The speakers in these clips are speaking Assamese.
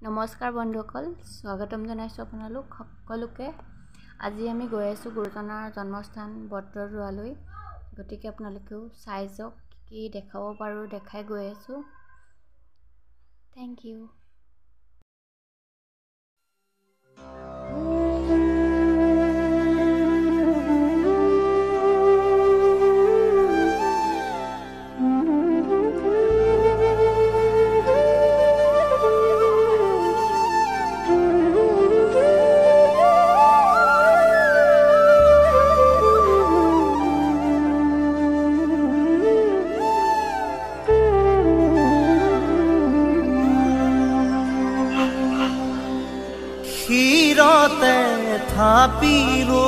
নমস্কাৰ বন্ধুসকল, স্বাগতম জনাইছোঁ আপোনালোক সকলোকে। আজি আমি গৈ আছোঁ গুৰুজনাৰ জন্মস্থান বটদ্ৰৱালৈ। গতিকে আপোনালোকেও চাই যাওক, কি দেখাব পাৰোঁ দেখাই গৈ আছোঁ। Thank you. ক্ষীৰতে থাপিলো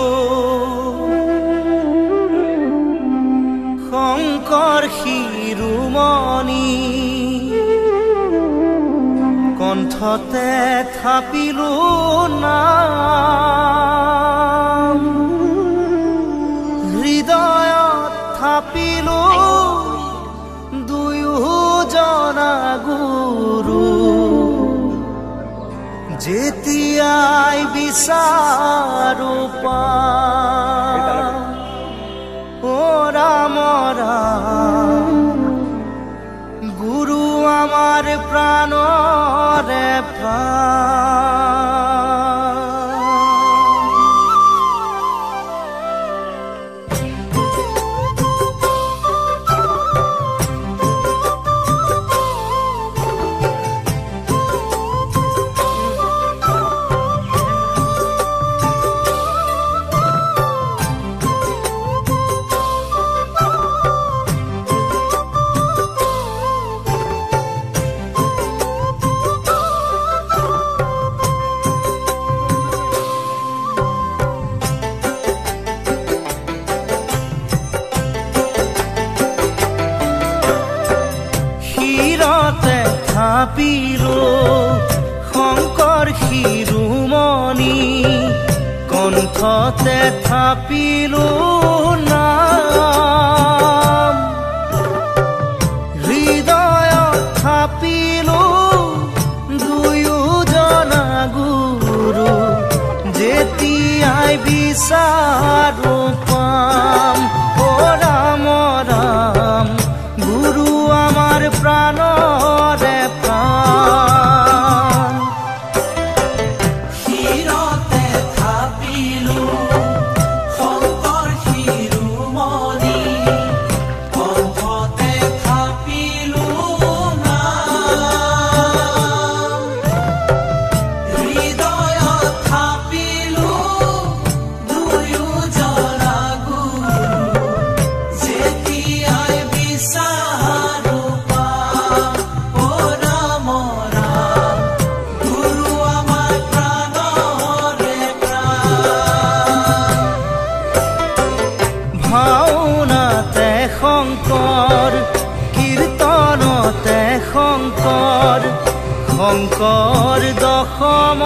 শংকৰ শিৰোমণি, কণ্ঠতে থাপিলো নাম, হৃদয়ত থাপিলো দুয়োজনা গুৰু। যেতিয়াই বিচাৰো পাম ও ৰাম ৰাম, গুৰু আমাৰ প্ৰাণৰে প্ৰাণ। থাপিলো শংকৰ শিৰোমণি, কণ্ঠতে থাপিলো নাম, হৃদয়ত থাপিলো দুয়োজনা গুৰু। যেতিয়াই বিচাৰো পাম ও ৰাম ৰাম, গুৰু আমাৰ প্ৰাণৰে প্ৰাণ। ক্ষীৰতে থাপিলো শংকৰ শিৰোমণি, কণ্ঠতে থাপিলো নাম, হৃদয়ত থাপিলো দুয়োজনা গুৰু। যেতিয়াই বিচাৰো পাম ও ৰাম ৰাম, গুৰু আমাৰ প্ৰাণৰে প্ৰাণ। ভাওনাতে শংকৰ, কীৰ্তনতে শংকৰ, শংকৰ দশম